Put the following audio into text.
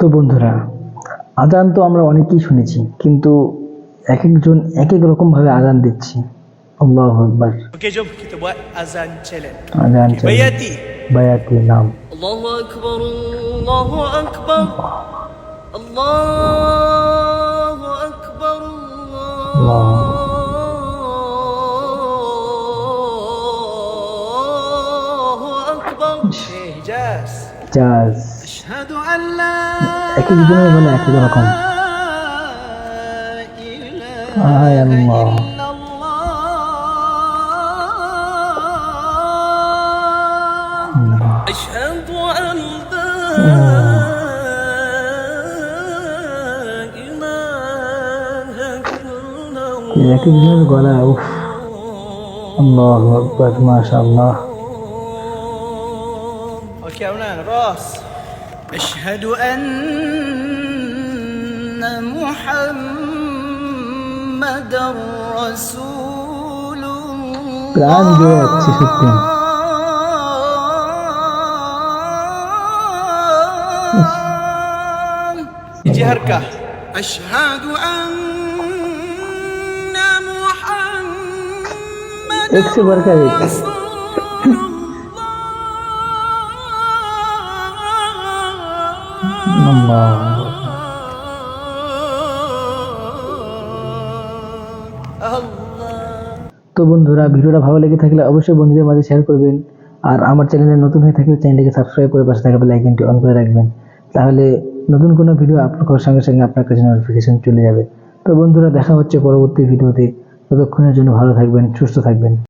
তো বন্ধুরা, আজান তো আমরা অনেকেই শুনেছি, কিন্তু এক একজন এক এক রকম ভাবে আজান দিচ্ছি। আল্লাহু আকবার। Okey, jom kita buat azan challenge. আজান Okay, চাই, bayati. বায়াতি নাম। Allahu Akbar, Allahu Akbar, Allahu Akbar, আল্লাহ। Allahu Akbar. Okay, Hijaz. জাজ। أشهد أن لا এক একজনের বলে এক এক রকম। إله আয় আল্লাহ। إلا الله أشهد أن لا إله إلا এক একজনের গলা উফ। আল্লাহু আকবার, মাশাআল্লাহ। أوكي أولا راس أشهد أن محمد رسول প্রাণ জুড়ে যাচ্ছে সত্যি। يجي هركة أشهد أن محمد एक से बढ़कर एक। رسول আল্লাহ। তো বন্ধুরা, ভিডিওটা ভালো লেগে থাকলে অবশ্যই বন্ধুদের মাঝে শেয়ার করবেন। আর আমার চ্যানেলে নতুন হয়ে থাকলে চ্যানেলটিকে সাবস্ক্রাইব করে পাশে থাকা বেল আইকনটি অন করে রাখবেন, তাহলে নতুন কোনো ভিডিও আপলোড করার সঙ্গে সঙ্গে আপনার কাছে নোটিফিকেশন চলে যাবে। তো বন্ধুরা, দেখা হচ্ছে পরবর্তী ভিডিওতে। ততক্ষণের জন্য ভালো থাকবেন, সুস্থ থাকবেন।